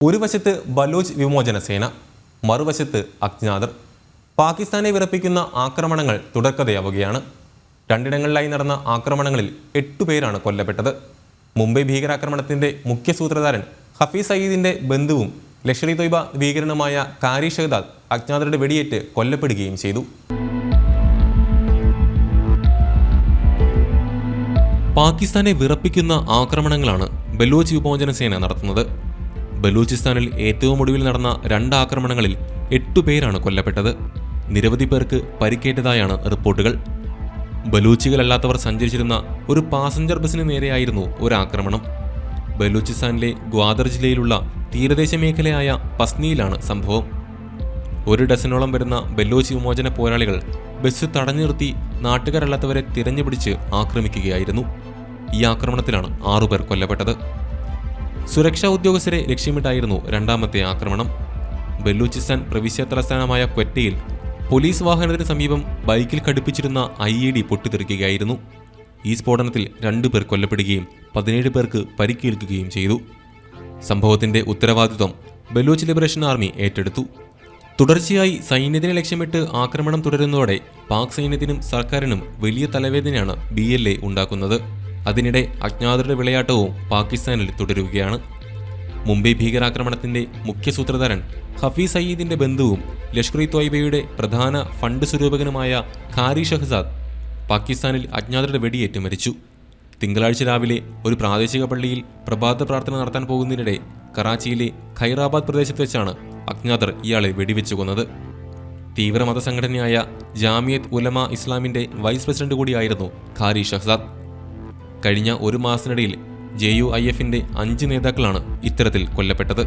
ഒരു വശത്ത് ബലൂച്ച് വിമോചന സേന, മറുവശത്ത് അജ്ഞാതർ. പാകിസ്ഥാനെ വിറപ്പിക്കുന്ന ആക്രമണങ്ങൾ തുടർക്കഥയാവുകയാണ്. രണ്ടിടങ്ങളിലായി നടന്ന ആക്രമണങ്ങളിൽ 8 പേരാണ് കൊല്ലപ്പെട്ടത്. മുംബൈ ഭീകരാക്രമണത്തിന്റെ മുഖ്യ സൂത്രധാരൻ ഹഫീസ് സയീദിന്റെ ബന്ധുവും ലഷ്കർ ഇ തൊയ്ബ ഭീകരനുമായ കാരി ഷഹദാദ് അജ്ഞാതരുടെ വെടിയേറ്റ് കൊല്ലപ്പെടുകയും ചെയ്തു. പാകിസ്ഥാനെ വിറപ്പിക്കുന്ന ആക്രമണങ്ങളാണ് ബലൂച്ച് വിമോചന സേന നടത്തുന്നത്. ബലൂചിസ്ഥാനിൽ ഏറ്റവും ഒടുവിൽ നടന്ന 2 ആക്രമണങ്ങളിൽ 8 പേരാണ് കൊല്ലപ്പെട്ടത്. നിരവധി പേർക്ക് പരിക്കേറ്റതായാണ് റിപ്പോർട്ടുകൾ. ബലൂച്ചികളല്ലാത്തവർ സഞ്ചരിച്ചിരുന്ന ഒരു പാസഞ്ചർ ബസിന് നേരെയായിരുന്നു ഒരു ആക്രമണം. ബലൂചിസ്ഥാനിലെ ഗ്വാദർ ജില്ലയിലുള്ള തീരദേശ മേഖലയായ പസ്നിയിലാണ് സംഭവം. 1 ഡസനോളം വരുന്ന ബലൂച്ച് വിമോചന പോരാളികൾ ബസ് തടഞ്ഞു നിർത്തി നാട്ടുകാരല്ലാത്തവരെ തിരഞ്ഞുപിടിച്ച് ആക്രമിക്കുകയായിരുന്നു. ഈ ആക്രമണത്തിലാണ് 6 പേർ കൊല്ലപ്പെട്ടത്. സുരക്ഷാ ഉദ്യോഗസ്ഥരെ ലക്ഷ്യമിട്ടായിരുന്നു രണ്ടാമത്തെ ആക്രമണം. ബലൂചിസ്ഥാൻ പ്രവിശ്യ തലസ്ഥാനമായ ക്വറ്റയിൽ പോലീസ് വാഹനത്തിന് സമീപം ബൈക്കിൽ ഘടിപ്പിച്ചിരുന്ന IED പൊട്ടിത്തെറിക്കുകയായിരുന്നു. ഈ സ്ഫോടനത്തിൽ 2 പേർ കൊല്ലപ്പെടുകയും 17 പേർക്ക് പരിക്കേൽക്കുകയും ചെയ്തു. സംഭവത്തിന്റെ ഉത്തരവാദിത്വം ബലൂച്ച് ലിബറേഷൻ ആർമി ഏറ്റെടുത്തു. തുടർച്ചയായി സൈന്യത്തിനെ ലക്ഷ്യമിട്ട് ആക്രമണം തുടരുന്നതോടെ പാക് സൈന്യത്തിനും സർക്കാരിനും വലിയ തലവേദനയാണ് BLA ഉണ്ടാക്കുന്നത്. അതിനിടെ അജ്ഞാതരുടെ വിളയാട്ടവും പാകിസ്ഥാനിൽ തുടരുകയാണ്. മുംബൈ ഭീകരാക്രമണത്തിന്റെ മുഖ്യ സൂത്രധാരൻ ഹഫീസ് സയീദിന്റെ ബന്ധുവും ലഷ്കർ ഇ തൊയ്ബയുടെ പ്രധാന ഫണ്ട് സ്വരൂപകനുമായ കാരി ഷഹസാദ് പാകിസ്ഥാനിൽ അജ്ഞാതരുടെ വെടിയേറ്റ് മരിച്ചു. തിങ്കളാഴ്ച രാവിലെ ഒരു പ്രാദേശിക പള്ളിയിൽ പ്രഭാത പ്രാർത്ഥന നടത്താൻ പോകുന്നതിനിടെ കറാച്ചിയിലെ ഖൈറാബാദ് പ്രദേശത്ത് വെച്ചാണ് അജ്ഞാതർ ഇയാളെ വെടിവെച്ചു കൊന്നത്. തീവ്ര മതസംഘടനയായ ജാമിയത്ത് ഉലമ ഇസ്ലാമിന്റെ വൈസ് പ്രസിഡന്റ് കൂടിയായിരുന്നു കാരി ഷഹസാദ്. കഴിഞ്ഞ 1 മാസത്തിനിടയിൽ JUIF-ന്റെ 5 നേതാക്കളാണ് ഇത്തരത്തിൽ കൊല്ലപ്പെട്ടത്.